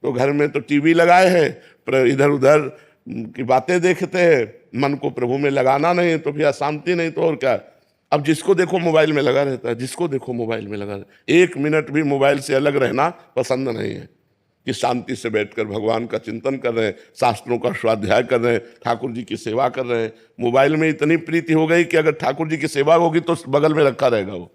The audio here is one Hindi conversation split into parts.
तो घर में तो टीवी लगाए हैं, पर इधर उधर की बातें देखते हैं, मन को प्रभु में लगाना नहीं, तो फिर अशांति नहीं तो और क्या। अब जिसको देखो मोबाइल में लगा रहता है, जिसको देखो मोबाइल में लगा रहता है, 1 मिनट भी मोबाइल से अलग रहना पसंद नहीं है कि शांति से बैठकर भगवान का चिंतन कर रहे हैं, शास्त्रों का स्वाध्याय कर रहे हैं, ठाकुर जी की सेवा कर रहे हैं। मोबाइल में इतनी प्रीति हो गई कि अगर ठाकुर जी की सेवा होगी तो बगल में रखा रहेगा वो,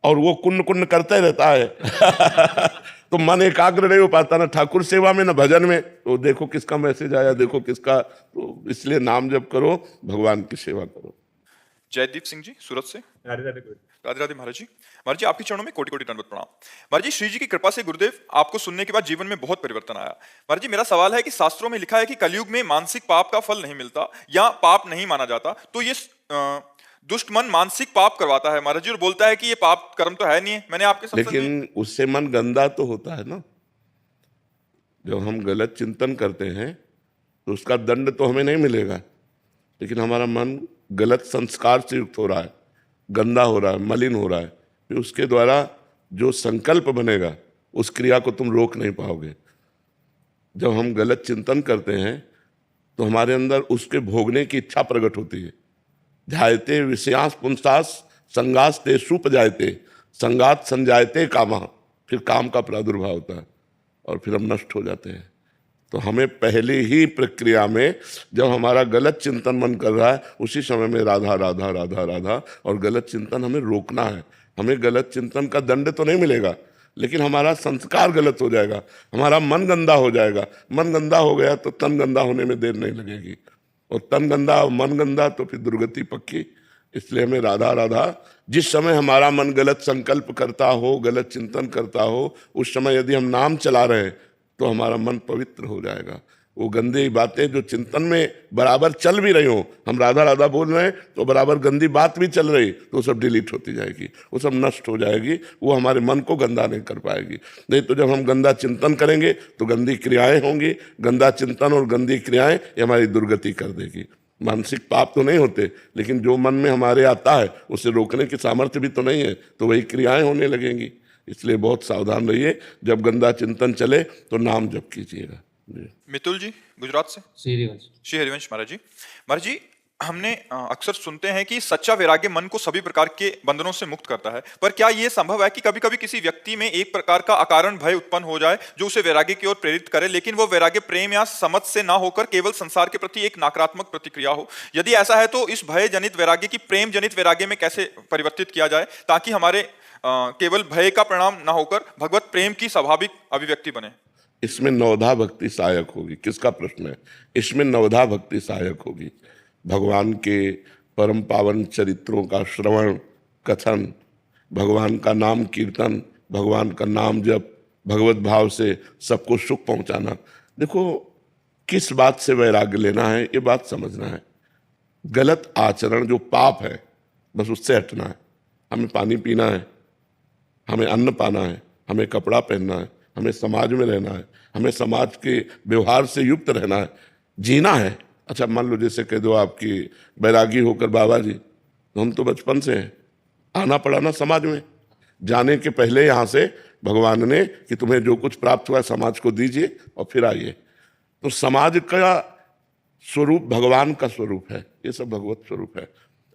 और वो कुन्न कुन्न करता ही रहता है तो मन एकाग्र नहीं हो पाता ना ठाकुर सेवा में ना भजन में। तो देखो किसका मैसेज आया, देखो किसका। तो इसलिए नाम जप करो, भगवान की सेवा करो। जयदीप सिंह जी सूरत से। राधे राधे महाराज जी। महाराज जी आपके चरणों में कोटि कोटि दंडवत प्रणाम। महाराज जी श्री जी की कृपा से गुरुदेव आपको सुनने के बाद जीवन में बहुत परिवर्तन आया। महाराज जी मेरा सवाल है कि शास्त्रों में लिखा है कि कलयुग में मानसिक पाप का फल नहीं मिलता या पाप नहीं माना जाता, तो ये दुष्ट मन मानसिक पाप करवाता है महाराज जी, और बोलता है कि ये पाप कर्म तो है नहीं है। मैंने आपके लेकिन उससे मन गंदा तो होता है ना। जब हम गलत चिंतन करते हैं तो उसका दंड तो हमें नहीं मिलेगा, लेकिन हमारा मन गलत संस्कार से युक्त हो रहा है, गंदा हो रहा है, मलिन हो रहा है। फिर उसके द्वारा जो संकल्प बनेगा उस क्रिया को तुम रोक नहीं पाओगे। जब हम गलत चिंतन करते हैं तो हमारे अंदर उसके भोगने की इच्छा प्रकट होती है। ध्यायते विषयांस पुंसास संगास ते सुपजायते संगात संजायते कामा, फिर काम का प्रादुर्भाव होता है और फिर हम नष्ट हो जाते हैं। तो हमें पहले ही प्रक्रिया में जब हमारा गलत चिंतन मन कर रहा है उसी समय में राधा राधा राधा राधा और गलत चिंतन हमें रोकना है। हमें गलत चिंतन का दंड तो नहीं मिलेगा, लेकिन हमारा संस्कार गलत हो जाएगा, हमारा मन गंदा हो जाएगा। मन गंदा हो गया तो तन गंदा होने में देर नहीं लगेगी, और तन गंदा और मन गंदा तो फिर दुर्गति पक्की। इसलिए हमें राधा राधा, जिस समय हमारा मन गलत संकल्प करता हो, गलत चिंतन करता हो, उस समय यदि हम नाम चला रहे हैं तो हमारा मन पवित्र हो जाएगा। वो गंदी बातें जो चिंतन में बराबर चल भी रही हो, हम राधा राधा बोल रहे हैं तो बराबर गंदी बात भी चल रही, तो सब डिलीट होती जाएगी, वो सब नष्ट हो जाएगी, वो हमारे मन को गंदा नहीं कर पाएगी। नहीं तो जब हम गंदा चिंतन करेंगे तो गंदी क्रियाएं होंगी। गंदा चिंतन और गंदी क्रियाएं ये हमारी दुर्गति कर देगी। मानसिक पाप तो नहीं होते, लेकिन जो मन में हमारे आता है उसे रोकने की सामर्थ्य भी तो नहीं है, तो वही क्रियाएं होने लगेंगी। इसलिए बहुत सावधान रहिए, जब गंदा चिंतन चले तो नाम जप कीजिएगा। मितुल जी गुजरात से। श्री हरिवंश महाराज जी हमने अक्सर सुनते हैं कि सच्चा वैराग्य मन को सभी प्रकार के बंधनों से मुक्त करता है, पर क्या यह संभव है कि कभी कभी किसी व्यक्ति में एक प्रकार का अकारण भय उत्पन्न हो जाए जो उसे वैराग्य की ओर प्रेरित करे, लेकिन वो वैराग्य प्रेम या समझ से ना होकर केवल संसार के प्रति एक नकारात्मक प्रतिक्रिया हो? यदि ऐसा है तो इस भय जनित वैराग्य की प्रेम जनित वैराग्य में कैसे परिवर्तित किया जाए ताकि हमारे केवल भय का परिणाम ना होकर भगवत प्रेम की स्वाभाविक अभिव्यक्ति बने? इसमें नवधा भक्ति सहायक होगी। किसका प्रश्न है? इसमें नवधा भक्ति सहायक होगी। भगवान के परम पावन चरित्रों का श्रवण कथन, भगवान का नाम कीर्तन, भगवान का नाम जप, भगवत भाव से सबको सुख पहुंचाना। देखो किस बात से वैराग्य लेना है ये बात समझना है। गलत आचरण जो पाप है बस उससे हटना है। हमें पानी पीना है, हमें अन्न पाना है, हमें कपड़ा पहनना है, हमें समाज में रहना है, हमें समाज के व्यवहार से युक्त रहना है, जीना है। अच्छा मान लो जैसे कह दो आपकी बैरागी होकर बाबा जी, तो हम तो बचपन से हैं, आना पड़ा ना समाज में। जाने के पहले यहाँ से भगवान ने कि तुम्हें जो कुछ प्राप्त हुआ समाज को दीजिए और फिर आइए। तो समाज का स्वरूप भगवान का स्वरूप है, ये सब भगवत स्वरूप है।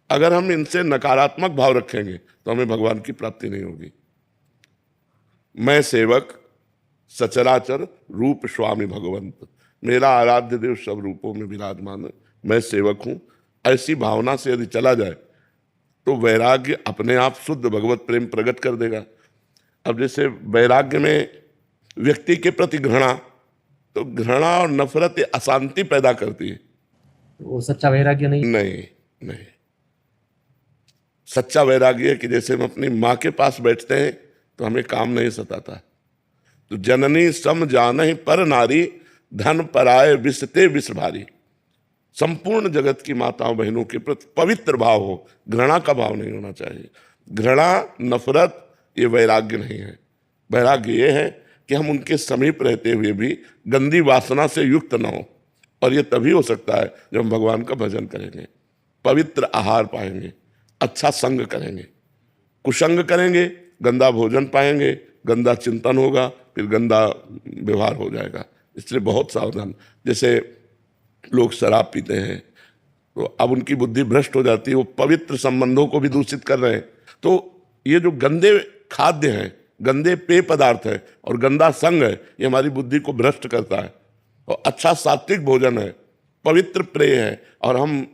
अगर हम इनसे नकारात्मक भाव रखेंगे तो हमें भगवान की प्राप्ति नहीं होगी। मैं सेवक सचराचर रूप स्वामी भगवंत, मेरा आराध्य देव सब रूपों में विराजमान, मैं सेवक हूं, ऐसी भावना से यदि चला जाए तो वैराग्य अपने आप शुद्ध भगवत प्रेम प्रकट कर देगा। अब जैसे वैराग्य में व्यक्ति के प्रति घृणा, तो घृणा और नफरत अशांति पैदा करती है। वो सच्चा वैराग्य नहीं। सच्चा वैराग्य है कि जैसे हम अपनी माँ के पास बैठते हैं तो हमें काम नहीं सताता। तो जननी सम जानहि पर नारी, धन पराये विषते विष भारी। संपूर्ण जगत की माताओं बहनों के प्रति पवित्र भाव हो, घृणा का भाव नहीं होना चाहिए। घृणा नफरत ये वैराग्य नहीं है। वैराग्य ये है कि हम उनके समीप रहते हुए भी गंदी वासना से युक्त न हो, और ये तभी हो सकता है जब हम भगवान का भजन करेंगे, पवित्र आहार पाएंगे, अच्छा संग करेंगे। कुसंग करेंगे, गंदा भोजन पाएंगे, गंदा चिंतन होगा, फिर गंदा व्यवहार हो जाएगा। इसलिए बहुत सावधान। जैसे लोग शराब पीते हैं तो अब उनकी बुद्धि भ्रष्ट हो जाती है, वो पवित्र संबंधों को भी दूषित कर रहे हैं। तो ये जो गंदे खाद्य हैं, गंदे पेय पदार्थ है और गंदा संग है, ये हमारी बुद्धि को भ्रष्ट करता है। और अच्छा सात्विक भोजन है, पवित्र प्रेय है और हम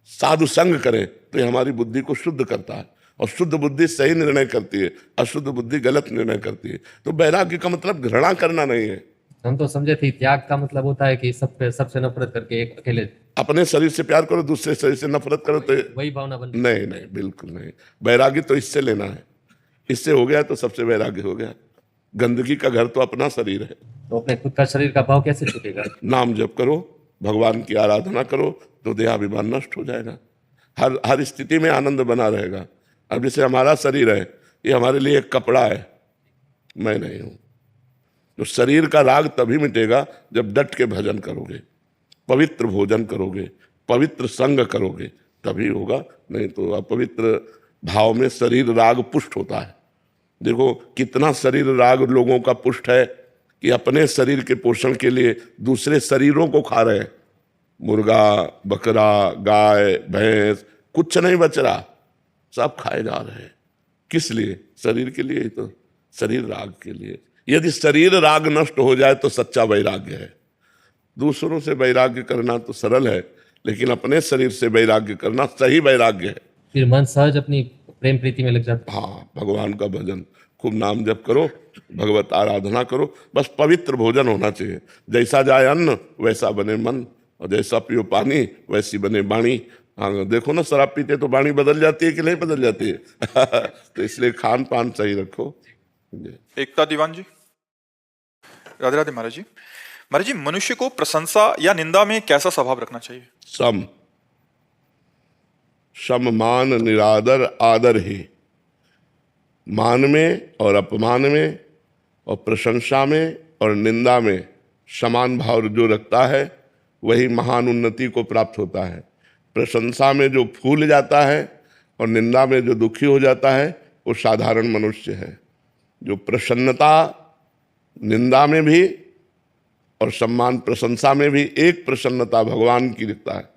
साधु संग करें तो ये हमारी बुद्धि को शुद्ध करता है। और शुद्ध बुद्धि सही निर्णय करती है, अशुद्ध बुद्धि गलत निर्णय करती है। तो वैराग्य का मतलब घृणा करना नहीं है। हम तो समझे थे त्याग का मतलब होता है कि सबसे नफरत करके एक अकेले अपने शरीर से प्यार करो, दूसरे शरीर से नफरत करो, तो वही भावना बन। नहीं नहीं, बिल्कुल नहीं। वैराग्य तो इससे लेना है, इससे हो गया तो सबसे वैराग्य हो गया। गंदगी का घर तो अपना शरीर है। तो अपने खुद का शरीर का भाव कैसे छूटेगा? नाम जप करो, भगवान की आराधना करो, तो देहाभिमान नष्ट हो जाएगा। हर स्थिति में आनंद बना रहेगा। अब जैसे हमारा शरीर है, ये हमारे लिए एक कपड़ा है, मैं नहीं हूं। तो शरीर का राग तभी मिटेगा जब डट के भजन करोगे, पवित्र भोजन करोगे, पवित्र संग करोगे, तभी होगा। नहीं तो अपवित्र भाव में शरीर राग पुष्ट होता है। देखो कितना शरीर राग लोगों का पुष्ट है कि अपने शरीर के पोषण के लिए दूसरे शरीरों को खा रहे हैं। मुर्गा, बकरा, गाय, भैंस, कुछ नहीं बच रहा, सब खाए जा रहे हैं। किस लिए? शरीर के लिए ही तो, शरीर राग के लिए। यदि शरीर राग नष्ट हो जाए तो सच्चा वैराग्य है। दूसरों से वैराग्य करना तो सरल है, लेकिन अपने शरीर से वैराग्य करना सही वैराग्य है। फिर मन सहज अपनी प्रेम प्रीति में लग जाता है। हाँ, भगवान का भजन, खूब नाम जप करो, भगवत आराधना करो, बस पवित्र भोजन होना चाहिए। जैसा जाए अन्न वैसा बने मन, और जैसा पियो पानी वैसी बने वाणी। हाँ, देखो ना, शराब पीते तो वाणी बदल जाती है कि नहीं बदल जाती है? तो इसलिए खान पान सही रखो। एकता दीवान जी। राधे राधे महाराज जी। महाराज जी, मनुष्य को प्रशंसा या निंदा में कैसा स्वभाव रखना चाहिए? सम मान निरादर आदर ही। मान में और अपमान में और प्रशंसा में और निंदा में समान भाव जो रखता है वही महान उन्नति को प्राप्त होता है। प्रशंसा में जो फूल जाता है और निंदा में जो दुखी हो जाता है वो साधारण मनुष्य है। जो प्रसन्नता निंदा में भी और सम्मान प्रशंसा में भी, एक प्रसन्नता भगवान की दिखता है।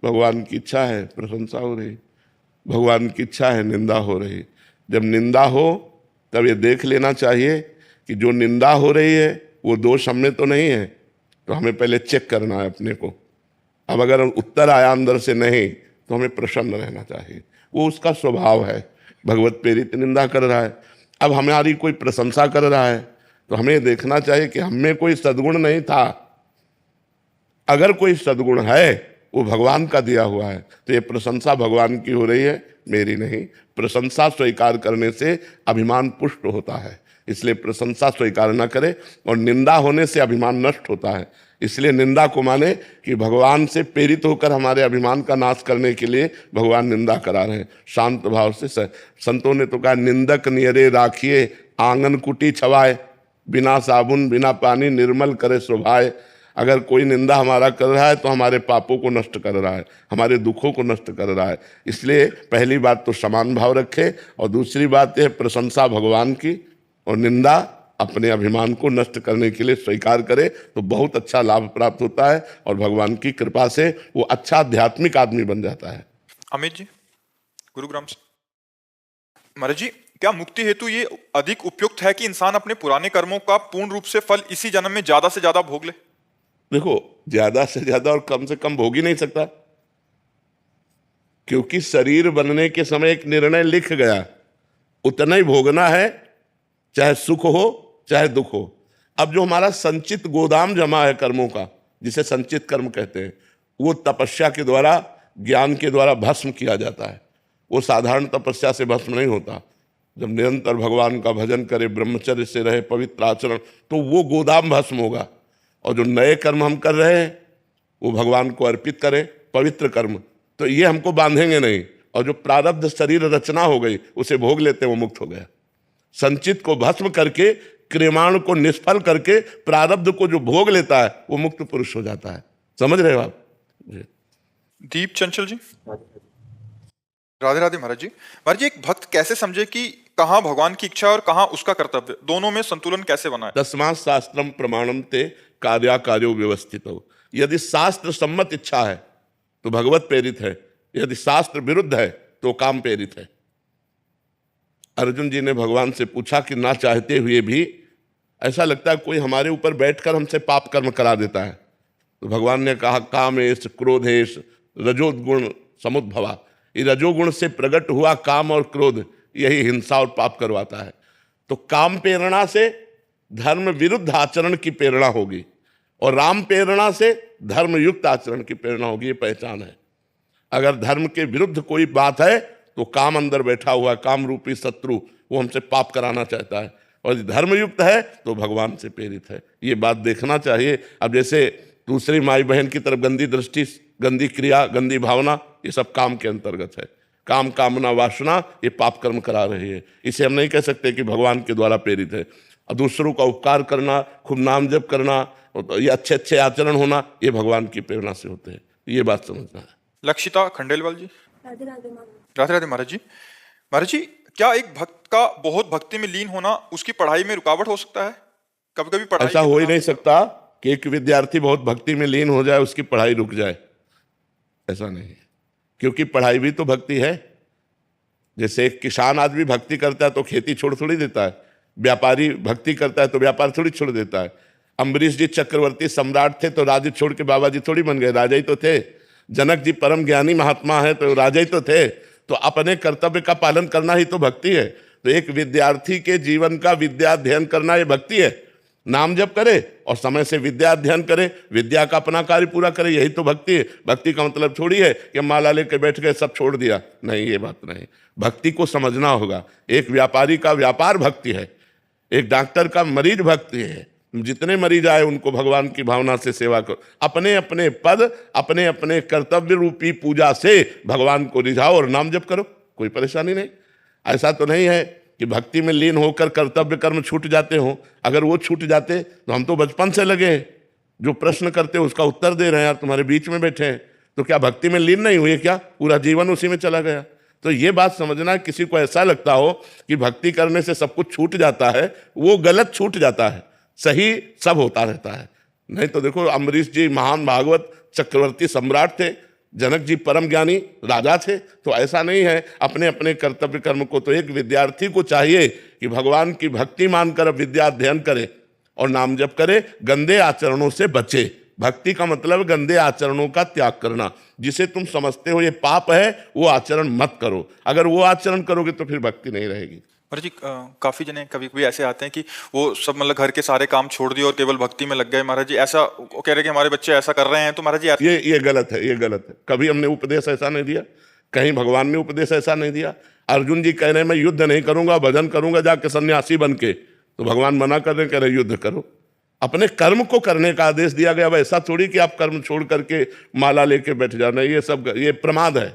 भगवान की इच्छा है प्रशंसा हो रही, भगवान की इच्छा है निंदा हो रही। जब निंदा हो तब ये देख लेना चाहिए कि जो निंदा हो रही है वो दोष हम में तो नहीं है, तो हमें पहले चेक करना है अपने को। अब अगर उत्तर आया अंदर से नहीं तो हमें प्रसन्न रहना चाहिए, वो उसका स्वभाव है। भगवत प्रेरित निंदा कर रहा है, अब हमारी कोई प्रशंसा कर रहा है तो हमें देखना चाहिए कि हम में कोई सद्गुण नहीं था। अगर कोई सद्गुण है वो भगवान का दिया हुआ है, तो ये प्रशंसा भगवान की हो रही है, मेरी नहीं। प्रशंसा स्वीकार करने से अभिमान पुष्ट होता है, इसलिए प्रशंसा स्वीकार न करें। और निंदा होने से अभिमान नष्ट होता है, इसलिए निंदा को माने कि भगवान से प्रेरित होकर हमारे अभिमान का नाश करने के लिए भगवान निंदा करा रहे हैं। शांत भाव से संतों ने तो कहा, निंदक नियरे राखिए आंगन कुटी छवाए, बिना साबुन बिना पानी निर्मल करे शोभाए। अगर कोई निंदा हमारा कर रहा है तो हमारे पापों को नष्ट कर रहा है, हमारे दुखों को नष्ट कर रहा है। इसलिए पहली बात तो समान भाव रखे, और दूसरी बात यह प्रशंसा भगवान की और निंदा अपने अभिमान को नष्ट करने के लिए स्वीकार करे, तो बहुत अच्छा लाभ प्राप्त होता है और भगवान की कृपा से वो अच्छा आध्यात्मिक आदमी बन जाता है। अमित जी, गुरुग्राम से। महाराज जी, क्या मुक्ति हेतु ये अधिक उपयुक्त है कि इंसान अपने पुराने कर्मों का पूर्ण रूप से फल इसी जन्म में ज्यादा से ज्यादा भोग ले? देखो, ज्यादा से ज्यादा और कम से कम भोग ही नहीं सकता, क्योंकि शरीर बनने के समय एक निर्णय लिख गया, उतना ही भोगना है, चाहे सुख हो चाहे दुख हो। अब जो हमारा संचित गोदाम जमा है कर्मों का, जिसे संचित कर्म कहते हैं, वो तपस्या के द्वारा, ज्ञान के द्वारा भस्म किया जाता है। वो साधारण तपस्या से भस्म नहीं होता। जब निरंतर भगवान का भजन करे, ब्रह्मचर्य से रहे, पवित्र आचरण, तो वो गोदाम भस्म होगा। और जो नए कर्म हम कर रहे हैं वो भगवान को अर्पित करें, पवित्र कर्म, तो ये हमको बांधेंगे नहीं। और जो प्रारब्ध शरीर रचना हो गई उसे भोग लेते वो मुक्त हो गया। संचित को भस्म करके, क्रियमाण को निष्फल करके प्रारब्ध को जो भोग लेता है वो मुक्त पुरुष हो जाता है। समझ रहे हो आप? दीप चंचल जी। राधे राधे महाराज जी। महाराज जी, एक भक्त कैसे समझे कि कहाँ भगवान की इच्छा और कहाँ उसका कर्तव्य, दोनों में संतुलन कैसे बनाए? तस्मात् शास्त्रम प्रमाणम ते कार्याकार्यो व्यवस्थित हो। यदि शास्त्र सम्मत इच्छा है तो भगवत प्रेरित है, यदि शास्त्र विरुद्ध है तो काम प्रेरित है। अर्जुन जी ने भगवान से पूछा कि ना चाहते हुए भी ऐसा लगता है कोई हमारे ऊपर बैठकर हमसे पाप कर्म करा देता है, तो भगवान ने कहा कामेश क्रोधेश रजोगुण समुद्भवा, ये रजोगुण से प्रकट हुआ काम और क्रोध यही हिंसा और पाप करवाता है। तो काम प्रेरणा से धर्म विरुद्ध आचरण की प्रेरणा होगी और राम प्रेरणा से धर्म युक्त आचरण की प्रेरणा होगी, ये पहचान है। अगर धर्म के विरुद्ध कोई बात है तो काम अंदर बैठा हुआ काम रूपी शत्रु वो हमसे पाप कराना चाहता है, और धर्मयुक्त है तो भगवान से प्रेरित है। ये बात देखना चाहिए। अब जैसे दूसरी माई बहन की तरफ गंदी दृष्टि, गंदी क्रिया, गंदी भावना, ये सब काम के अंतर्गत है। काम कामना वासना ये पाप कर्म करा रही है। इसे हम नहीं कह सकते कि भगवान के द्वारा प्रेरित है। और दूसरों का उपकार करना, खूब नाम जप करना, ये अच्छे अच्छे आचरण होना, ये भगवान की प्रेरणा से होते हैं। ये बात समझना है। लक्षिता खंडेलवाल जी। राधे राधे महाराज। राधे राधे महाराज जी। महाराज जी, क्या एक भक्त का बहुत भक्ति में लीन होना उसकी पढ़ाई में रुकावट हो सकता है? कभी कभी पढ़ाई ऐसा हो ही नहीं सकता कि एक विद्यार्थी बहुत भक्ति में लीन हो जाए उसकी पढ़ाई रुक जाए, ऐसा नहीं है। क्योंकि पढ़ाई भी तो भक्ति है। जैसे एक किसान आदमी भक्ति करता है तो खेती छोड़ थोड़ी देता है, व्यापारी भक्ति करता है तो व्यापार थोड़ी छोड़ देता है। अम्बरीश जी चक्रवर्ती सम्राट थे तो राज्य छोड़ के बाबा जी थोड़ी बन गए, राजा ही तो थे। जनक जी परम ज्ञानी महात्मा है तो राजा ही तो थे। तो अपने कर्तव्य का पालन करना ही तो भक्ति है। तो एक विद्यार्थी के जीवन का विद्या अध्ययन करना ये भक्ति है। नाम जप करे और समय से विद्या अध्ययन करे, विद्या का अपना कार्य पूरा करे, यही तो भक्ति है। भक्ति का मतलब थोड़ी है कि माला लेकर बैठ गए सब छोड़ दिया, नहीं, ये बात नहीं। भक्ति को समझना होगा। एक व्यापारी का व्यापार भक्ति है, एक डॉक्टर का मरीज भक्ति है। जितने मरीज आए उनको भगवान की भावना से सेवा करो। अपने अपने पद, अपने अपने कर्तव्य रूपी पूजा से भगवान को रिझाओ और नाम जप करो, कोई परेशानी नहीं। ऐसा तो नहीं है कि भक्ति में लीन होकर कर्तव्य कर्म छूट जाते हो। अगर वो छूट जाते तो हम तो बचपन से लगे हैं, जो प्रश्न करते हो उसका उत्तर दे रहे हैं, यार तुम्हारे बीच में बैठे हैं, तो क्या भक्ति में लीन नहीं हुए? क्या पूरा जीवन उसी में चला गया? तो ये बात समझना, किसी को ऐसा लगता हो कि भक्ति करने से सब कुछ छूट जाता है, वो गलत छूट जाता है। सही सब होता रहता है। नहीं तो देखो, अम्बरीश जी महान भागवत चक्रवर्ती सम्राट थे, जनक जी परम ज्ञानी राजा थे। तो ऐसा नहीं है, अपने अपने कर्तव्य कर्म को। तो एक विद्यार्थी को चाहिए कि भगवान की भक्ति मानकर विद्या अध्ययन करे और नाम जप करे, गंदे आचरणों से बचे। भक्ति का मतलब गंदे आचरणों का त्याग करना। जिसे तुम समझते हो ये पाप है, वो आचरण मत करो। अगर वो आचरण करोगे तो फिर भक्ति नहीं रहेगी। महाराज जी, काफी जने कभी कभी ऐसे आते हैं कि वो सब मतलब घर के सारे काम छोड़ दिए और केवल भक्ति में लग गए। महाराज जी, ऐसा कह रहे हैं कि हमारे बच्चे ऐसा कर रहे हैं, तो महाराज जी ये गलत है, ये गलत है। कभी हमने उपदेश ऐसा नहीं दिया, कहीं भगवान ने उपदेश ऐसा नहीं दिया। अर्जुन जी कह रहे हैं मैं युद्ध नहीं करूंगा, भजन करूंगा जाके सन्यासी बन के, तो भगवान मना कर रहे हैं, कह रहे युद्ध करो। अपने कर्म को करने का आदेश दिया गया। ऐसा थोड़ी कि आप कर्म छोड़ करके माला लेके बैठ जाना, ये सब ये प्रमाद है,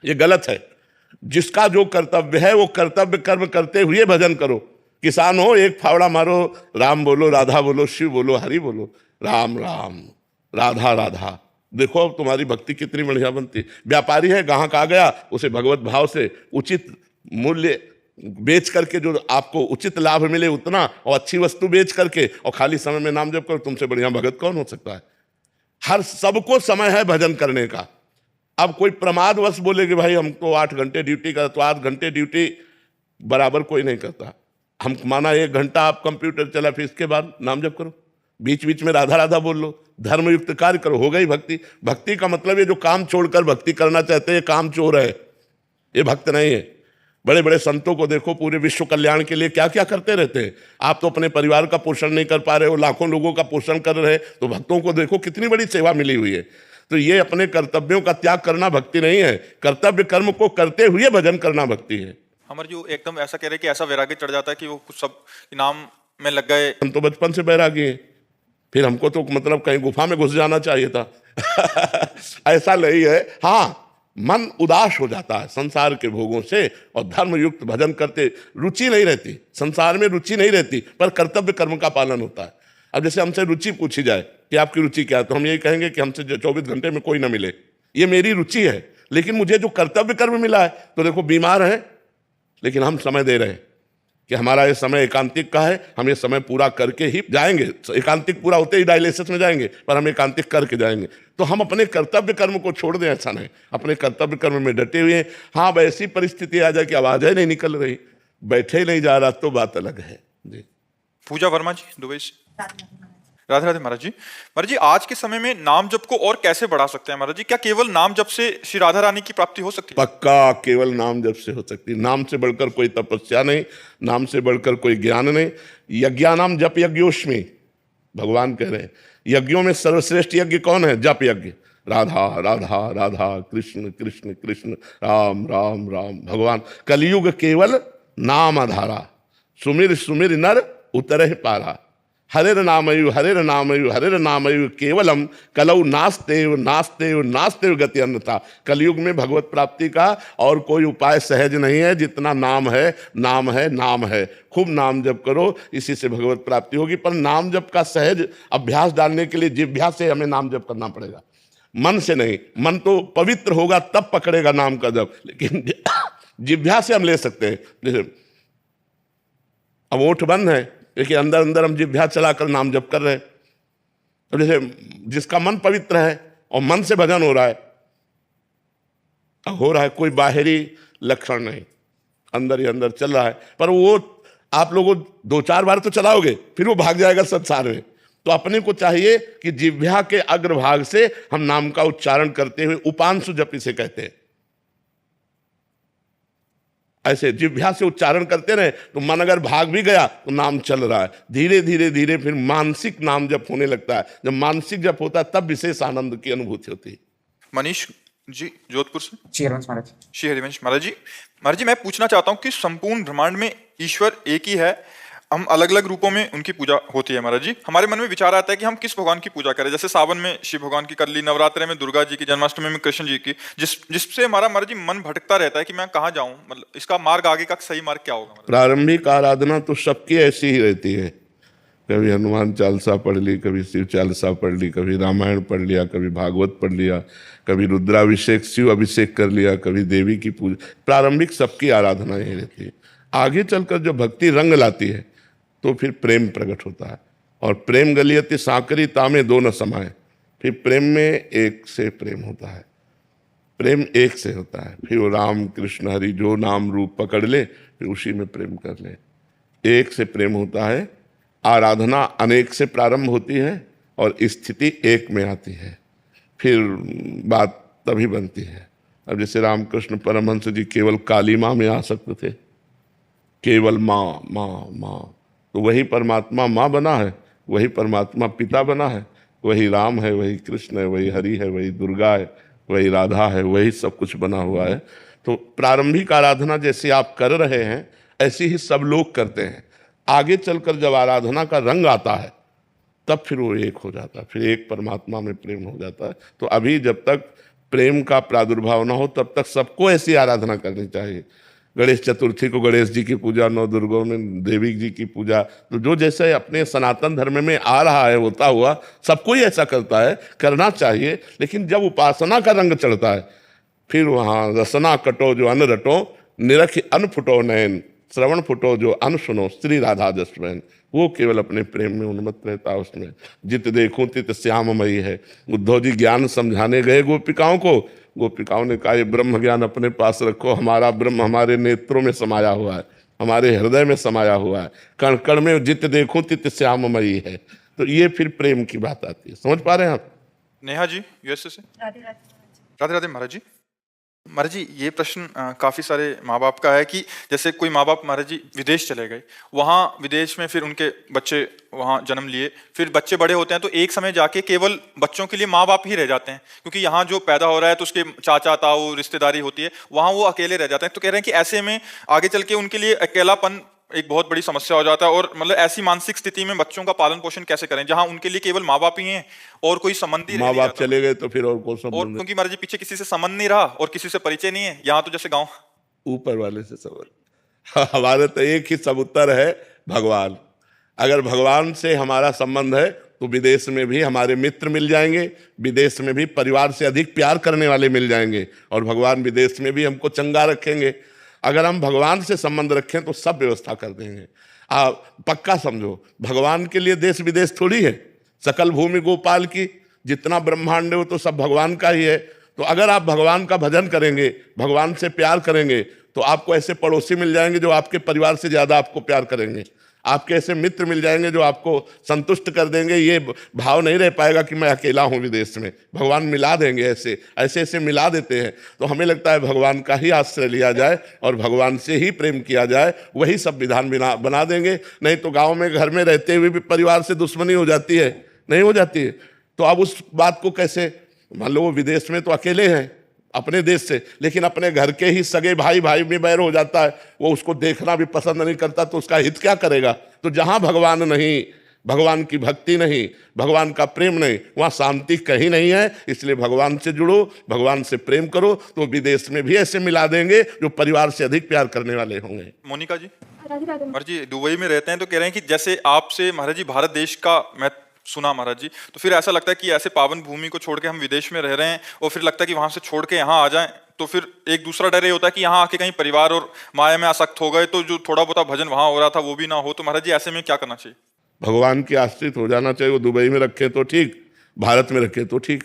ये गलत है। जिसका जो कर्तव्य है वो कर्तव्य कर्म करते हुए भजन करो। किसान हो, एक फावड़ा मारो, राम बोलो, राधा बोलो, शिव बोलो, हरि बोलो, राम राम राधा राधा, देखो तुम्हारी भक्ति कितनी बढ़िया बनती। व्यापारी है, ग्राहक आ गया, उसे भगवत भाव से उचित मूल्य बेच करके जो आपको उचित लाभ मिले उतना, और अच्छी वस्तु बेच करके और खाली समय में नाम जप करो, तुमसे बढ़िया भगत कौन हो सकता है? हर सबको समय है भजन करने का। अब कोई प्रमादवश बोले कि भाई हमको 8 घंटे ड्यूटी कर, तो 8 घंटे ड्यूटी बराबर कोई नहीं करता। हम माना 1 घंटा आप कंप्यूटर चला, फिर इसके बाद नाम जप करो, बीच बीच में राधा राधा बोल लो, धर्मयुक्त कार्य करो, हो गई भक्ति। भक्ति का मतलब ये जो काम छोड़कर भक्ति करना चाहते हैं, काम चोर है, ये भक्त नहीं है। बड़े बड़े संतों को देखो, पूरे विश्व कल्याण के लिए क्या क्या करते रहते हैं। आप तो अपने परिवार का पोषण नहीं कर पा रहे हो, लाखों लोगों का पोषण कर रहे हैं, तो भक्तों को देखो कितनी बड़ी सेवा मिली हुई है। तो ये अपने कर्तव्यों का त्याग करना भक्ति नहीं है, कर्तव्य कर्म को करते हुए भजन करना भक्ति है। हमारे जो एकदम ऐसा कह रहे कि ऐसा वैराग्य चढ़ जाता है कि वो कुछ सब नाम में लग गए। हम तो बचपन से बैरागी हैं, फिर हमको तो मतलब कहीं गुफा में घुस जाना चाहिए था। ऐसा नहीं है। हाँ, मन उदास हो जाता है संसार के भोगों से, और धर्मयुक्त भजन करते रुचि नहीं रहती, संसार में रुचि नहीं रहती, पर कर्तव्य कर्म का पालन होता है। अब जैसे हमसे रुचि पूछी जाए कि आपकी रुचि क्या है, तो हम यही कहेंगे कि हमसे 24 घंटे में कोई ना मिले, ये मेरी रुचि है। लेकिन मुझे जो कर्तव्य कर्म मिला है, तो देखो बीमार है, लेकिन हम समय दे रहे हैं कि हमारा ये समय एकांतिक का है, हम ये समय पूरा करके ही जाएंगे। एकांतिक पूरा होते ही डायलिसिस में जाएंगे, पर हम एकांतिक करके जाएंगे। तो हम अपने कर्तव्य कर्म को छोड़ दें, ऐसा नहीं, अपने कर्तव्य कर्म में डटे हुए हैं। हाँ, वैसी परिस्थिति आ जाए कि आवाज़ें नहीं निकल रही, बैठे ही नहीं जा रहा, तो बात अलग है जी। पूजा वर्मा जी, दुबई से। राधे राधे महाराज जी। महाराज जी, आज के समय में नाम जप को और कैसे बढ़ा सकते हैं महाराज जी? क्या केवल नाम जप से श्री राधा रानी की प्राप्ति हो सकती है? पक्का केवल नाम जप से हो सकती है। नाम से बढ़कर कोई तपस्या नहीं, नाम से बढ़कर कोई ज्ञान नहीं। यज्ञानाम जप यज्ञोष्मी, भगवान कह रहे हैं यज्ञों में सर्वश्रेष्ठ यज्ञ कौन है? जप यज्ञ। राधा राधा राधा, कृष्ण कृष्ण कृष्ण, राम राम राम। भगवान कलयुग केवल नाम आधारा, सुमिर सुमिर नर उतरहि पारा। हरेर नामयु हरेर नामयु हरेर नामयु केवलम कलौ नास्तेव नास्तेव नास्तेव गति अन्यथा। कलयुग में भगवत प्राप्ति का और कोई उपाय सहज नहीं है, जितना नाम है नाम है नाम है। खूब नाम जप करो, इसी से भगवत प्राप्ति होगी। पर नाम जप का सहज अभ्यास डालने के लिए जिह्वा से हमें नाम जप करना पड़ेगा, मन से नहीं। मन तो पवित्र होगा तब पकड़ेगा नाम का जप, लेकिन जिह्वा से हम ले सकते हैं। जैसे अब ओठ बंद है, देखिए अंदर अंदर हम जिह्वा चलाकर नाम जप कर रहे हैं। तो जैसे जिसका मन पवित्र है और मन से भजन हो रहा है, कोई बाहरी लक्षण नहीं, अंदर ही अंदर चल रहा है। पर वो आप लोगों 2-4 बार तो चलाओगे, फिर वो भाग जाएगा संसार में। तो अपने को चाहिए कि जिह्वा के अग्रभाग से हम नाम का उच्चारण करते हुए, उपांशु जप इसे कहते हैं, ऐसे जिह्वा से उच्चारण करते रहे तो मन अगर भाग भी गया तो नाम चल रहा है। धीरे धीरे धीरे फिर मानसिक नाम जप होने लगता है। जब मानसिक जप होता है तब विशेष आनंद की अनुभूति होती है। मनीष जी, जोधपुर से। श्री हरिवंश महाराज। श्री हरिवंश महाराज जी। महाराज जी, मैं पूछना चाहता हूँ कि संपूर्ण ब्रह्मांड में ईश्वर एक ही है, हम अलग अलग रूपों में उनकी पूजा होती है महाराज जी। हमारे मन में विचार आता है कि हम किस भगवान की पूजा करें। जैसे सावन में शिव भगवान की कर ली, नवरात्रि में दुर्गा जी की, जन्माष्टमी में कृष्ण जी की, जिससे हमारा महाराज जी मन भटकता रहता है कि मैं कहाँ जाऊं, मतलब इसका मार्ग आगे का सही मार्ग क्या होगा? प्रारंभिक आराधना तो सबकी ऐसी ही रहती है। कभी हनुमान चालीसा पढ़ ली, कभी शिव चालीसा पढ़ ली, कभी रामायण पढ़ लिया, कभी भागवत पढ़ लिया, कभी रुद्राभिषेक शिव अभिषेक कर लिया, कभी देवी की पूजा। प्रारंभिक सबकी आराधना यही रहती है। आगे चलकर जो भक्ति रंग लाती है तो फिर प्रेम प्रकट होता है। और प्रेम गलियति सांकरी तामे दो न समाए। फिर प्रेम में एक से प्रेम होता है, प्रेम एक से होता है। फिर वो राम कृष्ण हरि जो नाम रूप पकड़ ले, फिर उसी में प्रेम कर ले। एक से प्रेम होता है। आराधना अनेक से प्रारंभ होती है और स्थिति एक में आती है, फिर बात तभी बनती है। अब जैसे रामकृष्ण परमहंस जी केवल काली माँ में आ सकते थे, केवल माँ माँ माँ, तो वही परमात्मा माँ बना है, वही परमात्मा पिता बना है, वही राम है, वही कृष्ण है, वही हरि है, वही दुर्गा है, वही राधा है, वही सब कुछ बना हुआ है। तो प्रारंभिक आराधना जैसे आप कर रहे हैं ऐसी ही सब लोग करते हैं। आगे चलकर जब आराधना का रंग आता है तब फिर वो एक हो जाता है, फिर एक परमात्मा में प्रेम हो जाता है। तो अभी जब तक प्रेम का प्रादुर्भाव ना हो तब तक सबको ऐसी आराधना करनी चाहिए। गणेश चतुर्थी को गणेश जी की पूजा, 9 दुर्गों में देवी जी की पूजा, तो जो जैसे अपने सनातन धर्म में आ रहा है होता हुआ सबको ही ऐसा करता है, करना चाहिए। लेकिन जब उपासना का रंग चढ़ता है फिर वहाँ रसना कटो जो अन्न रटो, निरख अन्न फुटो नयन, श्रवण फुटो जो अन्न सुनो, श्री राधा जसवैन। वो केवल अपने प्रेम में उन्मत्त रहता है। उसमें जित देखूं तित श्याममयी है। उद्धव जी ज्ञान समझाने गए गोपिकाओं को, गोपिकाओं ने कहा ये ब्रह्म ज्ञान अपने पास रखो, हमारा ब्रह्म हमारे नेत्रों में समाया हुआ है, हमारे हृदय में समाया हुआ है, कण कण में जित देखूं तित श्याममयी है। तो ये फिर प्रेम की बात आती है। समझ पा रहे हैं आप? नेहा जी, यूएसए से। राधे राधे। राधे राधे महाराज जी। महाराज जी, ये प्रश्न काफ़ी सारे माँ बाप का है कि जैसे कोई माँ बाप महाराज जी विदेश चले गए, वहाँ विदेश में फिर उनके बच्चे वहाँ जन्म लिए, फिर बच्चे बड़े होते हैं तो एक समय जाके केवल बच्चों के लिए माँ बाप ही रह जाते हैं, क्योंकि यहाँ जो पैदा हो रहा है तो उसके चाचा ताऊ रिश्तेदारी होती है, वहाँ वो अकेले रह जाते हैं। तो कह रहे हैं कि ऐसे में आगे चल के उनके लिए अकेलापन एक बहुत बड़ी समस्या हो जाता है। और मतलब ऐसी मानसिक स्थिति में बच्चों का पालन पोषण कैसे करें जहां उनके लिए केवल माँ बाप ही हैं और कोई संबंध ही नहीं। माँ बाप चले गए तो फिर और कौन संबंध? और क्योंकि महाराज जी पीछे किसी से संबंध नहीं रहा और किसी से परिचय नहीं है, यहाँ तो जैसे गाँव ऊपर वाले से संबंध। हमारे तो एक ही सब उत्तर है, भगवान। अगर भगवान से हमारा संबंध है तो विदेश में भी हमारे मित्र मिल जाएंगे, विदेश में भी परिवार से अधिक प्यार करने वाले मिल जाएंगे, और भगवान विदेश में भी हमको चंगा रखेंगे। अगर हम भगवान से संबंध रखें तो सब व्यवस्था कर देंगे। आप पक्का समझो, भगवान के लिए देश विदेश थोड़ी है। सकल भूमि गोपाल की, जितना ब्रह्मांड है वो तो सब भगवान का ही है। तो अगर आप भगवान का भजन करेंगे, भगवान से प्यार करेंगे, तो आपको ऐसे पड़ोसी मिल जाएंगे जो आपके परिवार से ज्यादा आपको प्यार करेंगे। आपके ऐसे मित्र मिल जाएंगे जो आपको संतुष्ट कर देंगे। ये भाव नहीं रह पाएगा कि मैं अकेला हूं विदेश में। भगवान मिला देंगे, ऐसे ऐसे ऐसे मिला देते हैं। तो हमें लगता है भगवान का ही आश्रय लिया जाए और भगवान से ही प्रेम किया जाए, वही संविधान बना देंगे। नहीं तो गाँव में घर में रहते हुए भी परिवार से दुश्मनी हो जाती है, नहीं हो जाती है। तो अब उस बात को कैसे, मान लो वो विदेश में तो अकेले हैं अपने देश से, लेकिन अपने घर के ही सगे भाई भाई में बैर हो जाता है, वो उसको देखना भी पसंद नहीं करता, तो उसका हित क्या करेगा। तो जहां भगवान नहीं, भगवान की भक्ति नहीं, भगवान का प्रेम नहीं, वहां शांति कहीं नहीं है। इसलिए भगवान से जुड़ो, भगवान से प्रेम करो, तो विदेश में भी ऐसे मिला देंगे जो परिवार से अधिक प्यार करने वाले होंगे। मोनिका जी, महाराज जी दुबई में रहते हैं तो कह रहे हैं कि जैसे आपसे महाराज जी भारत देश का मैं सुना महाराज जी, तो फिर ऐसा लगता है कि ऐसे पावन भूमि को छोड़ के हम विदेश में रह रहे हैं और फिर लगता है कि वहां से छोड़ के यहाँ आ जाएं, तो फिर एक दूसरा डर ये होता है कि यहाँ आके कहीं परिवार और माया में आसक्त हो गए तो जो थोड़ा बहुत भजन वहां हो रहा था वो भी ना हो। तो महाराज जी ऐसे में क्या करना चाहिए? भगवान के आश्रित हो जाना चाहिए। वो दुबई में रखे तो ठीक, भारत में रखे तो ठीक।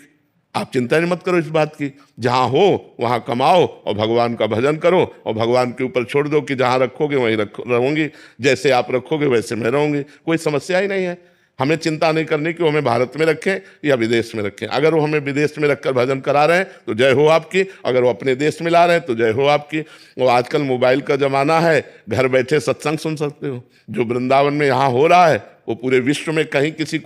आप चिंता नहीं मत करो इस बात की, जहां हो वहां कमाओ और भगवान का भजन करो और भगवान के ऊपर छोड़ दो कि जहां रखोगे वहीं रहूंगी, जैसे आप रखोगे वैसे मैं रहूंगी, कोई समस्या ही नहीं है। हमें चिंता नहीं करनी कि वो हमें भारत में रखें या विदेश में रखें। अगर वो हमें विदेश में रखकर भजन करा रहे हैं तो जय हो आपकी, अगर वो अपने देश में ला रहे हैं तो जय हो आपकी। वो आजकल मोबाइल का जमाना है, घर बैठे सत्संग सुन सकते हो। जो वृंदावन में यहाँ हो रहा है वो पूरे विश्व में कहीं किसी